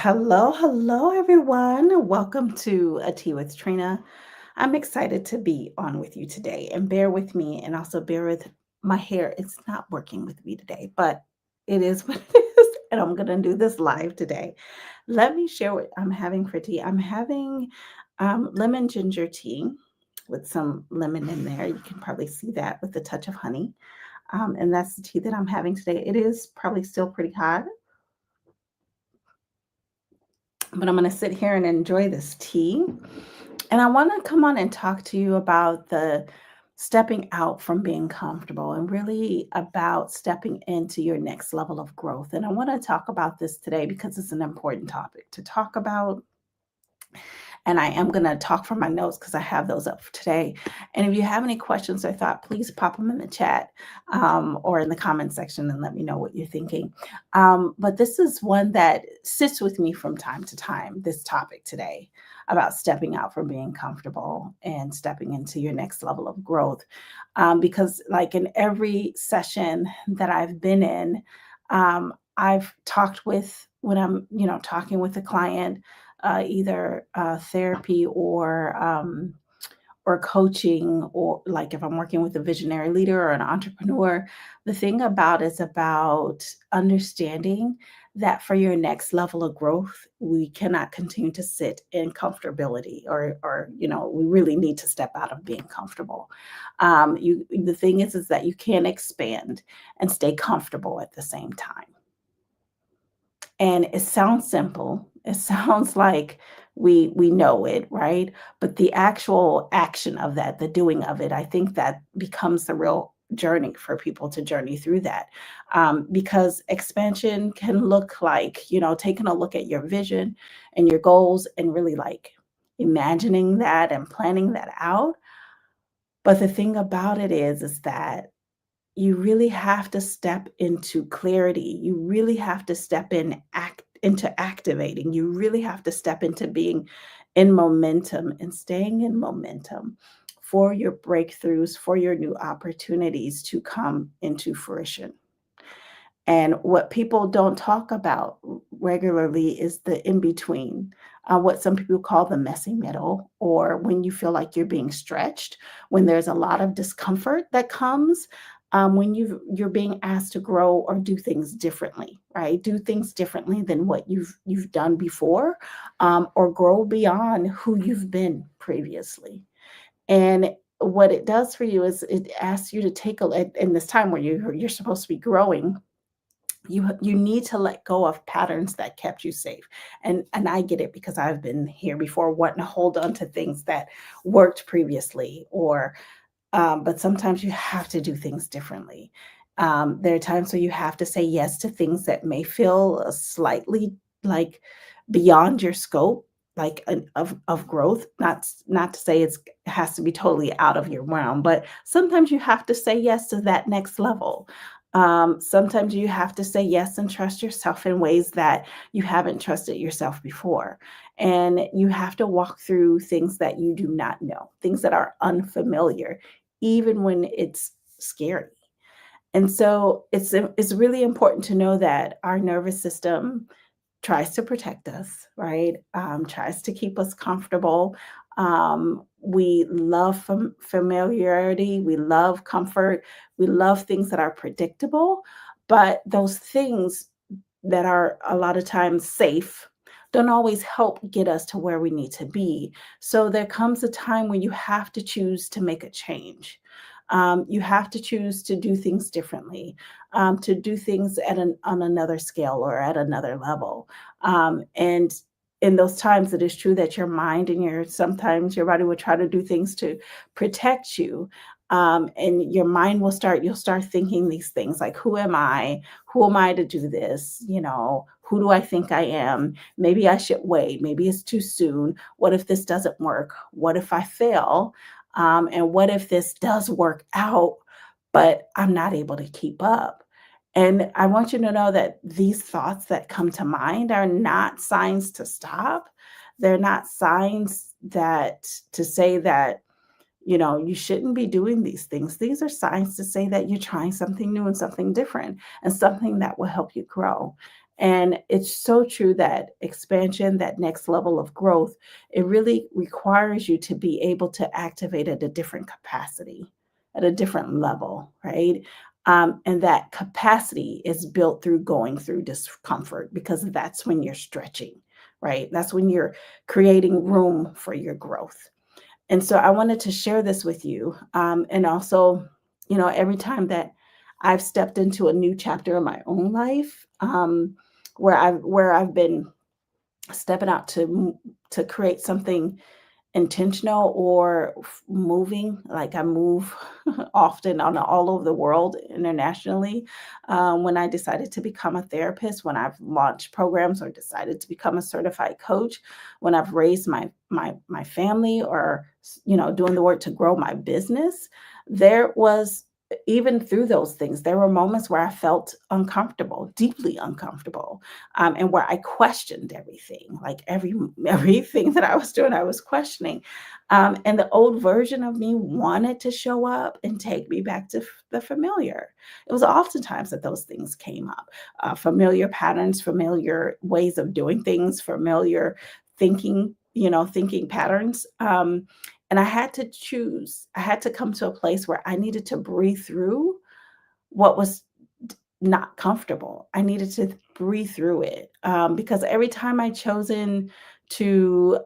Hello, hello, everyone. Welcome to A Tea with Trina. I'm excited to be on with you today and bear with me and also bear with my hair. It's not working with me today, but it is what it is. And I'm going to do this live today. Let me share what I'm having for tea. I'm having lemon ginger tea with some lemon in there. You can probably see that with a touch of honey. And that's the tea that I'm having today. It is probably still pretty hot, but I'm going to sit here and enjoy this tea. And I want to come on and talk to you about the stepping out from being comfortable and really about stepping into your next level of growth. And I want to talk about this today because it's an important topic to talk about. And I am going to talk from my notes because I have those up for today. And if you have any questions or thought, please pop them in the chat or in the comment section and let me know what you're thinking. But this is one that sits with me from time to time, this topic today about stepping out from being comfortable and stepping into your next level of growth. Because like in every session that I've been in, I've talked with when I'm, talking with a client, either therapy or coaching, or like if I'm working with a visionary leader or an entrepreneur, the thing about is about understanding that for your next level of growth, we cannot continue to sit in comfortability or we really need to step out of being comfortable. The thing is that you can't expand and stay comfortable at the same time. And it sounds simple. It sounds like we know it, right? But the actual action of that, the doing of it, I think that becomes the real journey for people to journey through that. Because expansion can look like, taking a look at your vision and your goals and really like imagining that and planning that out. But the thing about it is that you really have to step into clarity. You really have to step into activating. You really have to step into being in momentum and staying in momentum for your breakthroughs, for your new opportunities to come into fruition. And what people don't talk about regularly is the in between, what some people call the messy middle, or when you feel like you're being stretched, when there's a lot of discomfort that comes. When you're being asked to grow or do things differently, right? Do things differently than what you've done before, or grow beyond who you've been previously. And what it does for you is it asks you to take in this time where you're supposed to be growing. You need to let go of patterns that kept you safe. And I get it because I've been here before, wanting to hold on to things that worked previously, or but sometimes you have to do things differently. There are times where you have to say yes to things that may feel slightly like beyond your scope, like of growth. Not to say it has to be totally out of your realm, but sometimes you have to say yes to that next level. Sometimes you have to say yes and trust yourself in ways that you haven't trusted yourself before. And you have to walk through things that you do not know, things that are unfamiliar, even when it's scary. And so it's really important to know that our nervous system tries to protect us, right? Tries to keep us comfortable. We love familiarity. We love comfort. We love things that are predictable. But those things that are a lot of times safe don't always help get us to where we need to be. So there comes a time when you have to choose to make a change. You have to choose to do things differently, to do things on another scale or at another level. And in those times, it is true that your mind and sometimes your body will try to do things to protect you. And your mind you'll start thinking these things like, who am I? Who am I to do this? Who do I think I am? Maybe I should wait. Maybe it's too soon. What if this doesn't work? What if I fail? And what if this does work out, but I'm not able to keep up? And I want you to know that these thoughts that come to mind are not signs to stop. They're not signs that to say that, you shouldn't be doing these things. These are signs to say that you're trying something new and something different and something that will help you grow. And it's so true that expansion, that next level of growth, it really requires you to be able to activate at a different capacity, at a different level, right? And that capacity is built through going through discomfort because that's when you're stretching, right? That's when you're creating room for your growth. And so I wanted to share this with you. And also, every time that I've stepped into a new chapter of my own life, where I've been stepping out to create something intentional or moving, like I move often on all over the world internationally. When I decided to become a therapist, when I've launched programs or decided to become a certified coach, when I've raised my family, or doing the work to grow my business, there was, even through those things, there were moments where I felt uncomfortable, deeply uncomfortable, and where I questioned everything, like everything that I was doing, I was questioning. And the old version of me wanted to show up and take me back to the familiar. It was oftentimes that those things came up, familiar patterns, familiar ways of doing things, familiar thinking patterns. And I had to choose. I had to come to a place where I needed to breathe through what was not comfortable. I needed to breathe through it, because every time I chosen to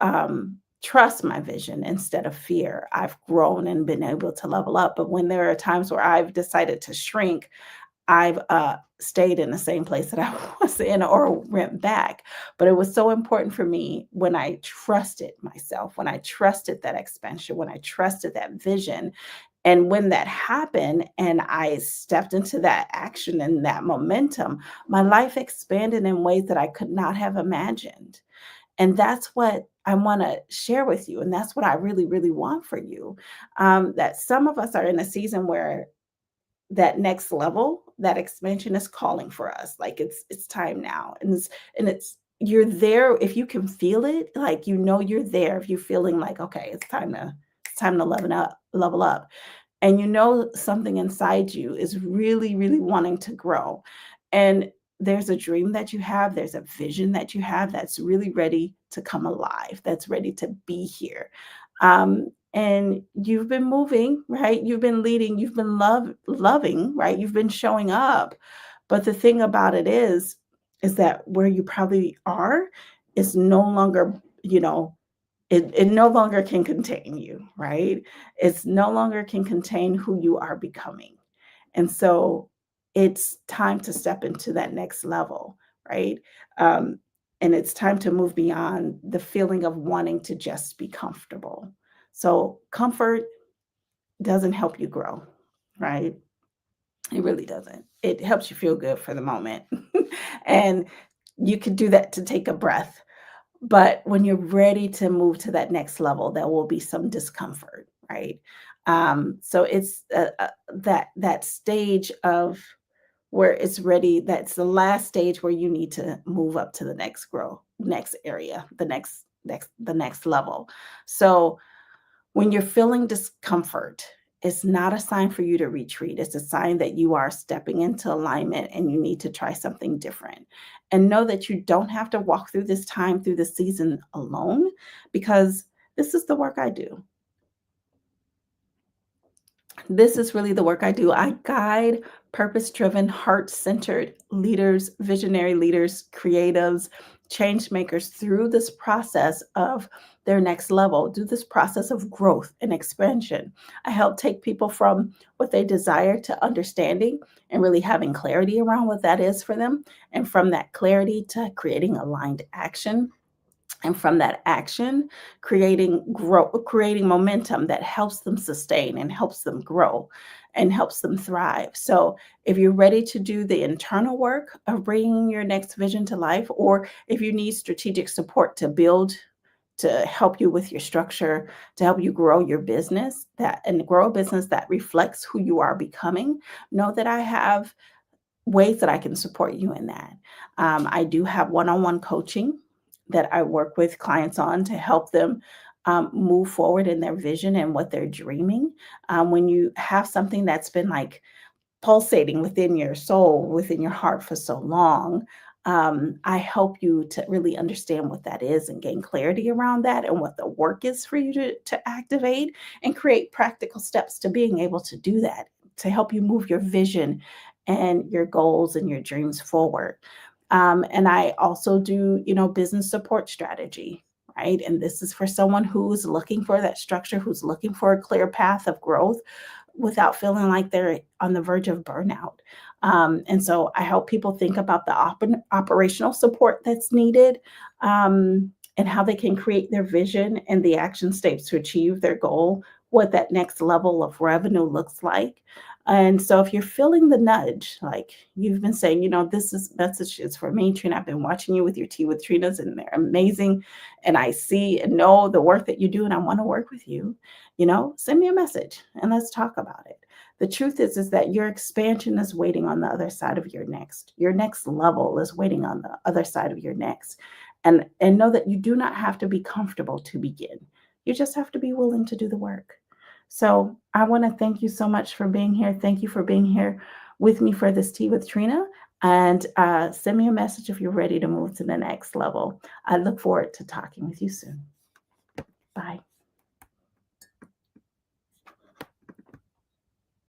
trust my vision instead of fear, I've grown and been able to level up. But when there are times where I've decided to shrink, I've stayed in the same place that I was in or went back. But it was so important for me when I trusted myself, when I trusted that expansion, when I trusted that vision, and when that happened and I stepped into that action and that momentum, my life expanded in ways that I could not have imagined. And that's what I want to share with you. And that's what I really, really want for you. That some of us are in a season where that next level, that expansion is calling for us. Like it's time now. And it's you're there if you can feel it, like you're there. If you're feeling like, okay, it's time to level up, and something inside you is really, really wanting to grow. And there's a dream that you have, there's a vision that you have that's really ready to come alive, that's ready to be here. And you've been moving, right? You've been leading, you've been loving, right? You've been showing up. But the thing about it is that where you probably are is no longer, it no longer can contain you, right? It's no longer can contain who you are becoming. And so it's time to step into that next level, right? Um, and it's time to move beyond the feeling of wanting to just be comfortable. So comfort doesn't help you grow, right? It really doesn't. It helps you feel good for the moment. And you could do that to take a breath, but when you're ready to move to that next level, there will be some discomfort, right? So it's that stage of where it's ready. That's the last stage where you need to move up to the next area, the next level. So when you're feeling discomfort, it's not a sign for you to retreat. It's a sign that you are stepping into alignment and you need to try something different. And know that you don't have to walk through this time, through the season alone, because this is the work I do. This is really the work I do. I guide purpose driven, heart centered leaders, visionary leaders, creatives, change makers through this process of their next level, through this process of growth and expansion. I help take people from what they desire to understanding and really having clarity around what that is for them. And from that clarity to creating aligned action, and from that action creating momentum that helps them sustain and helps them grow and helps them thrive. So if you're ready to do the internal work of bringing your next vision to life, or if you need strategic support to help you with your structure, to help you grow your business, that and grow a business that reflects who you are becoming, know that I have ways that I can support you in that. I do have one-on-one coaching that I work with clients on to help them move forward in their vision and what they're dreaming. When you have something that's been like pulsating within your soul, within your heart for so long, I help you to really understand what that is and gain clarity around that and what the work is for you to activate and create practical steps to being able to do that to help you move your vision and your goals and your dreams forward. And I also do, business support strategy, right? And this is for someone who's looking for that structure, who's looking for a clear path of growth without feeling like they're on the verge of burnout. And so I help people think about the operational support that's needed, and how they can create their vision and the action steps to achieve their goal, what that next level of revenue looks like. And so if you're feeling the nudge, like you've been saying, this is message is for me, Trina. I've been watching you with your Tea with Trinas, and they're amazing. And I see and know the work that you do, and I want to work with you. Send me a message and let's talk about it. The truth is that your expansion is waiting on the other side of your next level is waiting on the other side of your next. And know that you do not have to be comfortable to begin. You just have to be willing to do the work. So I want to thank you so much for being here. Thank you for being here with me for this Tea with Trina. And send me a message if you're ready to move to the next level. I look forward to talking with you soon. Bye.